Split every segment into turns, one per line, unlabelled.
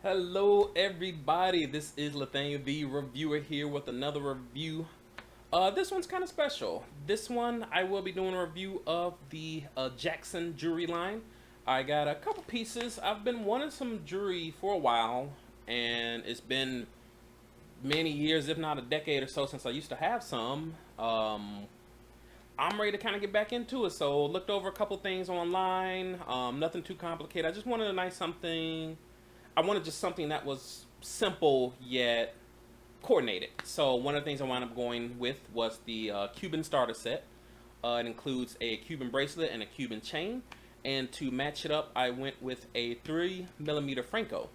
Hello everybody, this is Lythaniel the reviewer here with another review. This one's kind of special. This one I will be doing a review of the Jaxxon jewelry line. I got a couple pieces. I've been wanting some jewelry for a while, and it's been many years, if not a decade or so, since I used to have some. I'm ready to kind of get back into it, so looked over a couple things online. Nothing too complicated. I just wanted a nice something. I wanted just something that was simple yet coordinated. So one of the things I wound up going with was the Cuban Starter Set. It includes a Cuban bracelet and a Cuban chain. And to match it up, I went with a 3mm Franco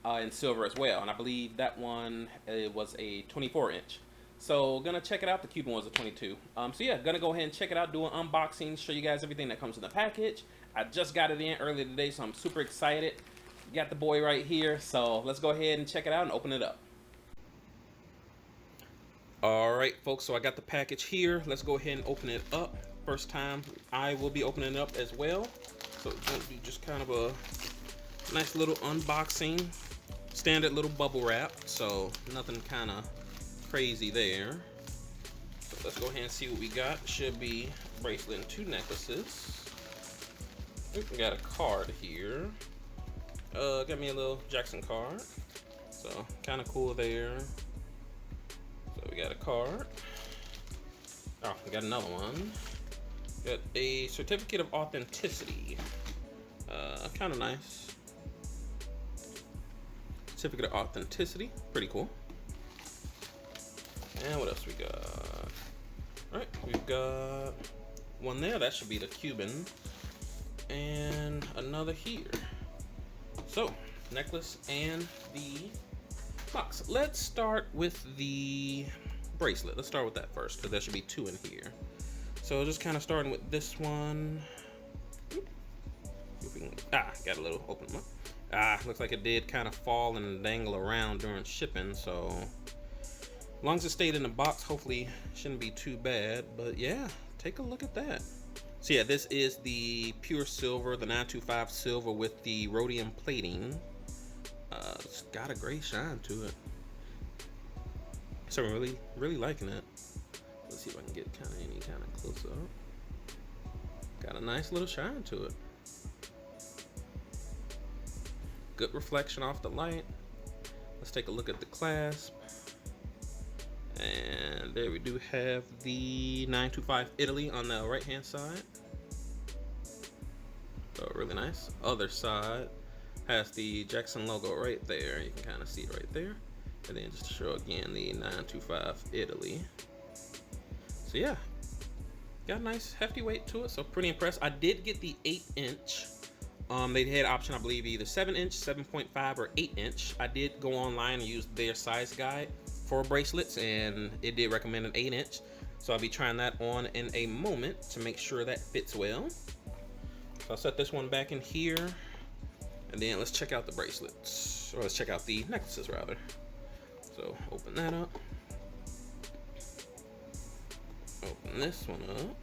in silver as well. And I believe that one was a 24-inch. So gonna check it out. The Cuban was a 22. So yeah, gonna go ahead and check it out, do an unboxing, show you guys everything that comes in the package. I just got it in earlier today, so I'm super excited. Got the boy right here, so let's go ahead and check it out and open it up. Alright folks, so I got the package here. Let's go ahead and open it up. First time I will be opening it up as well. So it's going to be just kind of a nice little unboxing. Standard little bubble wrap, so nothing kind of crazy there. So let's go ahead and see what we got. Should be a bracelet and two necklaces. Ooh, we got a card here. Got me a little Jaxxon card, so kind of cool there. So we got a card. Oh, we got another one. Got a certificate of authenticity. Kind of nice. Certificate of authenticity, pretty cool. And what else we got? All right, we've got one there. That should be the Cuban, and another here. So, necklace and the box. Let's start with the bracelet. Let's start with that first, because there should be two in here. So, just kind of starting with this one. See if we can, got a little, open them up. Looks like it did kind of fall and dangle around during shipping, so as long as it stayed in the box, hopefully shouldn't be too bad. But yeah, take a look at that. So yeah, this is the pure silver, the 925 silver with the rhodium plating. It's got a great shine to it. So I'm really liking it. Let's see if I can get any kind of close up. Got a nice little shine to it. Good reflection off the light. Let's take a look at the clasp. And there we do have the 925 Italy on the right hand side. So really nice. Other side has the Jaxxon logo right there. You can kind of see it right there. And then just to show again the 925 Italy. So yeah, got a nice hefty weight to it. So pretty impressed. I did get the 8-inch. They had option, I believe, either 7-inch, 7.5, or 8-inch. I did go online and use their size guide for bracelets, and it did recommend an 8-inch. So I'll be trying that on in a moment to make sure that fits well. So I'll set this one back in here, and then let's check out the bracelets, or let's check out the necklaces rather. So open that up. Open this one up.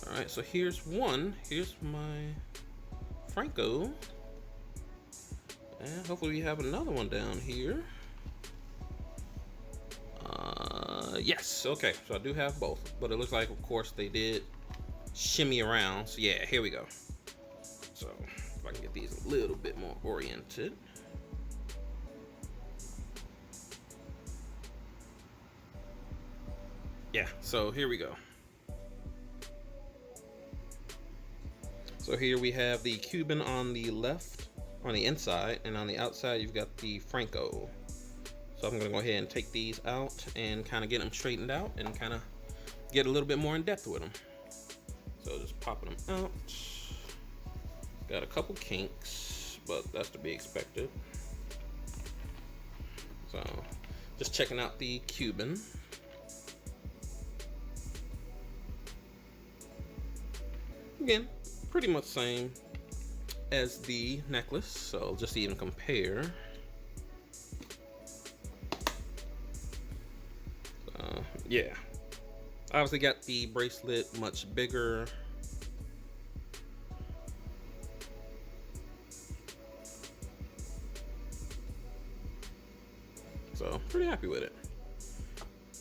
All right, so here's one. Here's my Franco. And hopefully we have another one down here. Yes, okay, so I do have both, but it looks like, of course, they did shimmy around. So yeah, here we go. So if I can get these a little bit more oriented. Yeah, so here we go. So here we have the Cuban on the left, on the inside, and on the outside you've got the Franco. So I'm gonna go ahead and take these out and kind of get them straightened out and kind of get a little bit more in depth with them. So just popping them out. Got a couple kinks, but that's to be expected. So just checking out the Cuban. Again, pretty much same as the necklace, so just to even compare. Yeah, obviously got the bracelet much bigger. So pretty happy with it.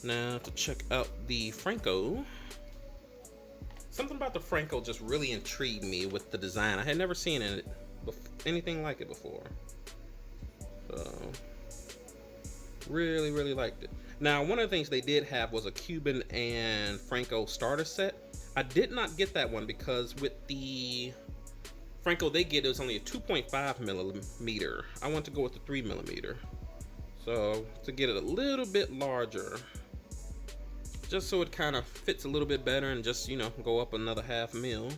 Now to check out the Franco. Something about the Franco just really intrigued me with the design. I had never seen anything like it before. So really liked it. Now, one of the things they did have was a Cuban and Franco starter set. I did not get that one because with the Franco they get, it was only a 2.5 millimeter. I want to go with the 3 millimeter. So to get it a little bit larger, just so it kind of fits a little bit better and just, you know, go up another half mil.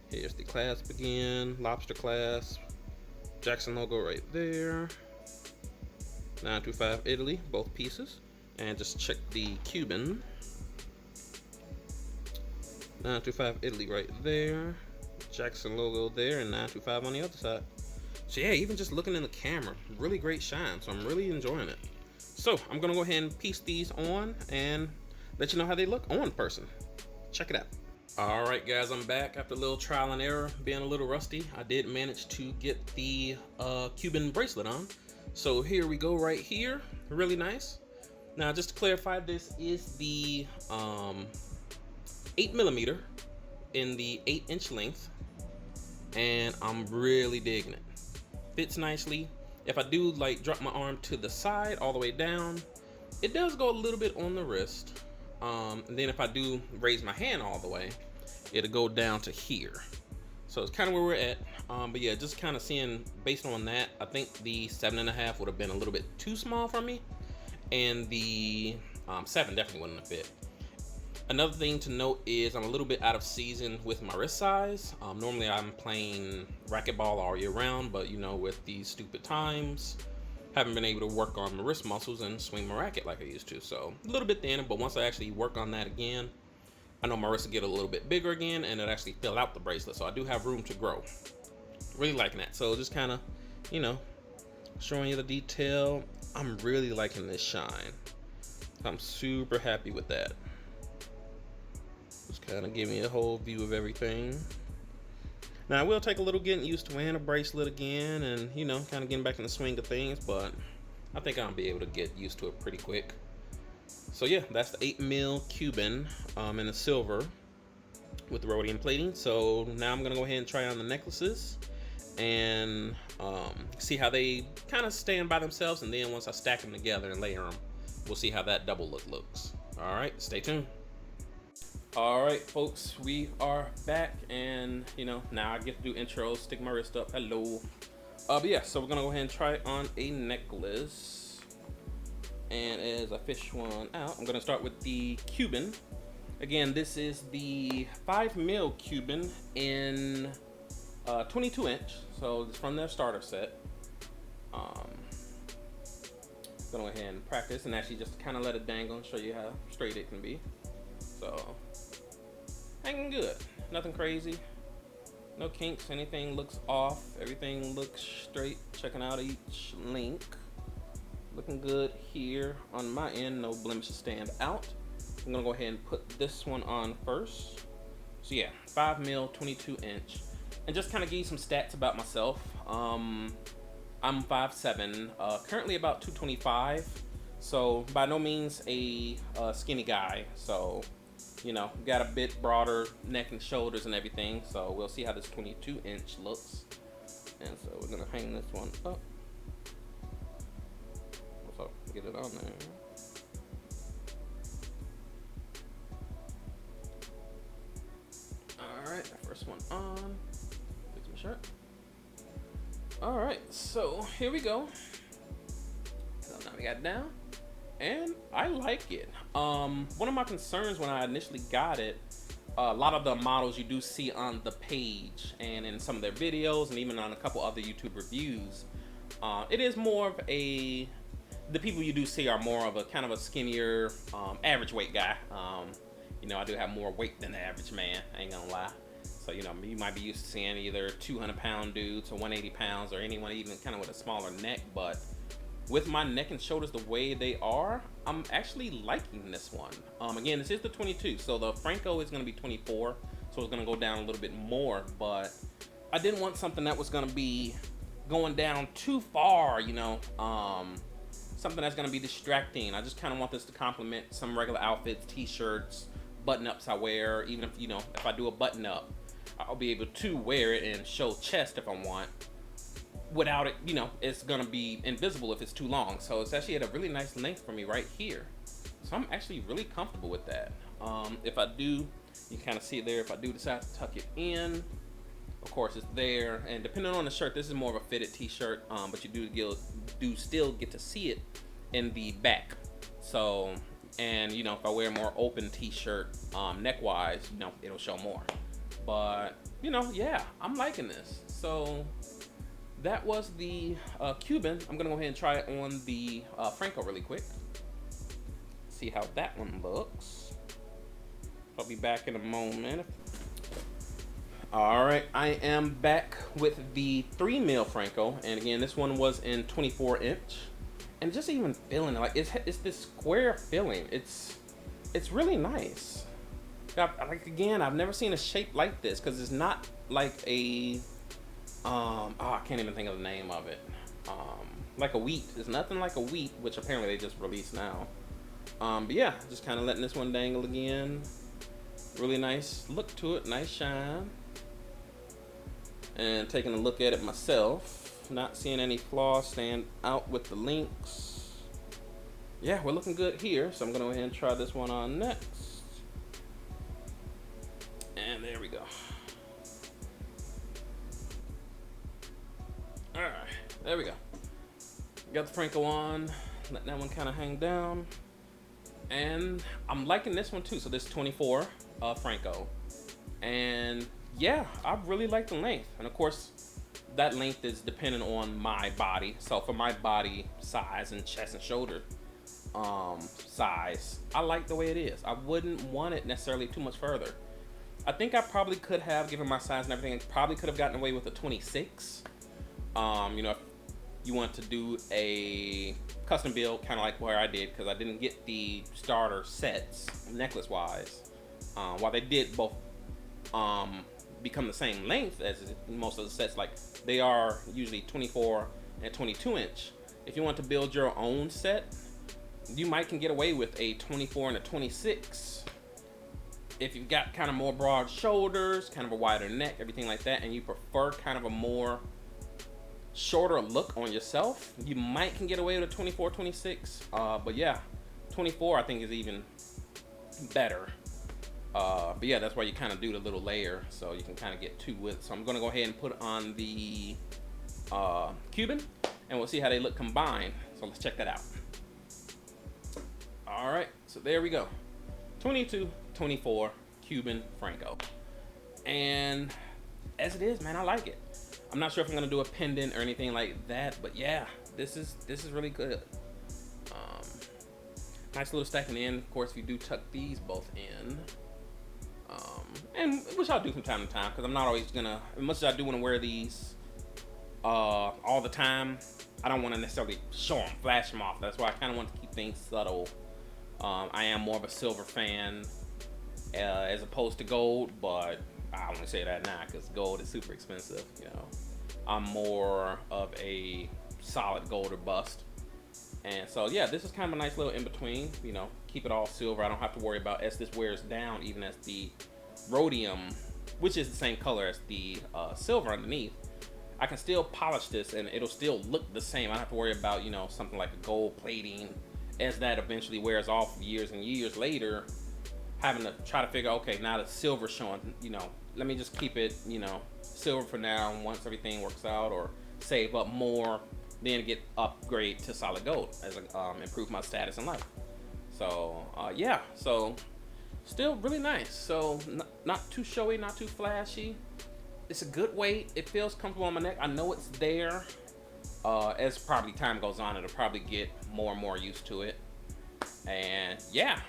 Here's the clasp again, lobster clasp, Jaxxon logo right there. 925 Italy, both pieces. And just check the Cuban. 925 Italy right there. Jaxxon logo there, and 925 on the other side. So yeah, even just looking in the camera, really great shine. So I'm really enjoying it. So I'm gonna go ahead and piece these on and let you know how they look on person. Check it out. All right, guys, I'm back after a little trial and error, being a little rusty. I did manage to get the Cuban bracelet on. So here we go right here, really nice. Now just to clarify, this is the 8 millimeter in the 8-inch length, and I'm really digging it. Fits nicely. If I do like drop my arm to the side all the way down, it does go a little bit on the wrist. And then if I do raise my hand all the way, it'll go down to here. So it's kind of where we're at. But yeah, just kind of seeing based on that, I think the 7.5 would have been a little bit too small for me, and the 7 definitely wouldn't have fit. Another thing to note is I'm a little bit out of season with my wrist size. Normally I'm playing racquetball all year round, but you know, with these stupid times, haven't been able to work on my wrist muscles and swing my racket like I used to. So a little bit thinner, but once I actually work on that again, I know my wrist will get a little bit bigger again, and it actually fill out the bracelet. So I do have room to grow. Really liking that. So just kind of, you know, showing you the detail. I'm really liking this shine. I'm super happy with that. Just kind of give me a whole view of everything. Now I will take a little getting used to wearing a bracelet again, and you know, kind of getting back in the swing of things, but I think I'll be able to get used to it pretty quick. So yeah, that's the 8mm Cuban in the silver with the rhodium plating. So now I'm gonna go ahead and try on the necklaces and see how they kind of stand by themselves, and then once I stack them together and layer them, we'll see how that double look looks. All right, stay tuned. All right, folks, we are back, and you know, now I get to do intros, stick my wrist up. Hello. But yeah, so we're gonna go ahead and try on a necklace, and as I fish one out, I'm gonna start with the Cuban. Again, this is the 5mm Cuban in 22-inch, so it's from their starter set. Gonna go ahead and practice and actually just kind of let it dangle and show you how straight it can be. So hanging good, nothing crazy, no kinks, anything looks off, everything looks straight. Checking out each link, looking good here on my end, no blemishes stand out. I'm gonna go ahead and put this one on first. So yeah, 5mm 22-inch, and just kind of give you some stats about myself. I'm 5'7", currently about 225, so by no means a skinny guy. So you know, got a bit broader neck and shoulders and everything. So we'll see how this 22-inch looks. And so we're gonna hang this one up. So get it on there. All right, first one on. Fix my shirt. All right, so here we go. So now we got it down, and I like it. One of my concerns when I initially got it, a lot of the models you do see on the page and in some of their videos and even on a couple other YouTube reviews, it is more of a, the people you do see are more of a kind of a skinnier, average weight guy. You know, I do have more weight than the average man, I ain't gonna lie. So, you know, you might be used to seeing either 200-pound dudes or 180 pounds or anyone even kind of with a smaller neck, but with my neck and shoulders the way they are, I'm actually liking this one. Again, this is the 22, so the Franco is gonna be 24, so it's gonna go down a little bit more, but I didn't want something that was gonna be going down too far, you know. something that's gonna be distracting. I just kind of want this to complement some regular outfits, t-shirts, button-ups I wear. Even if, you know, if I do a button-up, I'll be able to wear it and show chest if I want, without it, you know, it's gonna be invisible if it's too long. So it's actually at a really nice length for me right here. So I'm actually really comfortable with that. If I do, you kind of see it there, if I do decide to tuck it in, of course it's there. And depending on the shirt, this is more of a fitted t-shirt, but you do still get to see it in the back. So, and you know, if I wear a more open t-shirt, neck-wise, you know, it'll show more. But, you know, yeah, I'm liking this. So that was the Cuban. I'm gonna go ahead and try it on the Franco really quick. See how that one looks. I'll be back in a moment. All right, I am back with the 3mm Franco, and again, this one was in 24-inch, and just even feeling it, like it's this square feeling. It's really nice. Like, again, I've never seen a shape like this, because it's not like a I can't even think of the name of it. Like a wheat. It's nothing like a wheat, which apparently they just released now. But yeah, just kind of letting this one dangle again. Really nice look to it, nice shine. And taking a look at it myself, not seeing any flaws stand out with the links. Yeah, we're looking good here, so I'm gonna go ahead and try this one on next. And there we go. All right, there we go. Got the Franco on, letting that one kind of hang down. And I'm liking this one too. So this 24 Franco. And yeah, I really like the length. And of course, that length is dependent on my body. So for my body size and chest and shoulder size, I like the way it is. I wouldn't want it necessarily too much further. I think I probably could have, given my size and everything, probably could have gotten away with a 26. You know, if you want to do a custom build, kind of like where I did, because I didn't get the starter sets necklace wise. While they did both become the same length as most of the sets, like they are usually 24 and 22-inch. If you want to build your own set, you might can get away with a 24 and a 26. If you've got kind of more broad shoulders, kind of a wider neck, everything like that, and you prefer kind of a more shorter look on yourself, you might can get away with a 24, 26. But yeah, 24 I think is even better. But yeah, that's why you kind of do the little layer, so you can kind of get two widths. So I'm gonna go ahead and put on the Cuban, and we'll see how they look combined. So let's check that out. All right, so there we go. 22, 24 Cuban Franco. And as it is, man, I like it. I'm not sure if I'm gonna do a pendant or anything like that, but yeah, this is really good. Nice little stacking in. Of course, if you do tuck these both in, and which I'll do from time to time, because I'm not always gonna, as much as I do want to wear these all the time, I don't want to necessarily show them, flash them off. That's why I kind of want to keep things subtle. I am more of a silver fan as opposed to gold, but I won't say that now because gold is super expensive. You know, I'm more of a solid gold or bust. And so yeah, this is kind of a nice little in between. You know, keep it all silver. I don't have to worry about, as this wears down, even as the rhodium, which is the same color as the silver underneath, I can still polish this and it'll still look the same. I don't have to worry about, you know, something like a gold plating as that eventually wears off years and years later, having to try to figure, okay, now the silver showing, you know, let me just keep it, you know, silver for now, and once everything works out, or save up more, then get upgrade to solid gold as improve my status in life. So yeah, so still really nice. So not too showy, not too flashy. It's a good weight. It feels comfortable on my neck. I know it's there. As probably time goes on, it'll probably get more and more used to it. And yeah,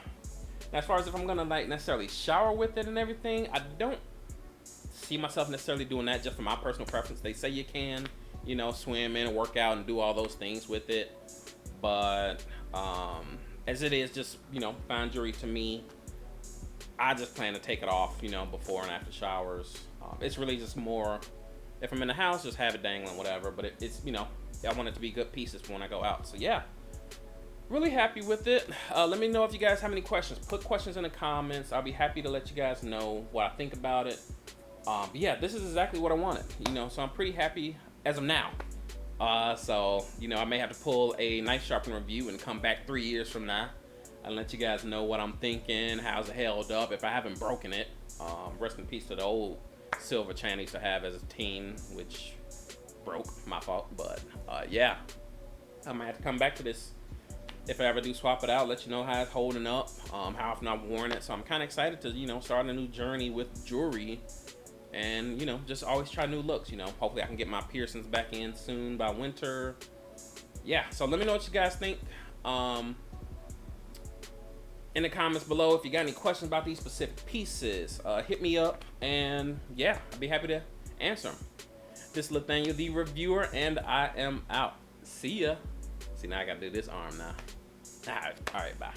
as far as if I'm gonna like necessarily shower with it and everything, I don't see myself necessarily doing that, just for my personal preference. They say you can, you know, swim in and work out and do all those things with it, but as it is just, you know, fine jewelry to me, I just plan to take it off, you know, before and after showers. It's really just more, if I'm in the house, just have it dangling, whatever, but it's, you know, I want it to be good pieces for when I go out. So yeah, Really happy with it. Let me know if you guys have any questions. Put questions in the comments. I'll be happy to let you guys know what I think about it. But yeah, this is exactly what I wanted, you know, so I'm pretty happy as of now. So, you know, I may have to pull a knife sharpening review and come back 3 years from now and let you guys know what I'm thinking, how's it held up, if I haven't broken it. Rest in peace to the old silver chain I used to have as a teen, which broke, my fault. But yeah, I might have to come back to this if I ever do swap it out, let you know how it's holding up, how often I've worn it. So I'm kind of excited to, you know, start a new journey with jewelry and, you know, just always try new looks, you know. Hopefully I can get my piercings back in soon by winter. Yeah, so let me know what you guys think in the comments below. If you got any questions about these specific pieces, hit me up, and yeah, I'd be happy to answer them. This is Lythaniel, the reviewer, and I am out. See ya. See, now I gotta do this arm now. All right, bye.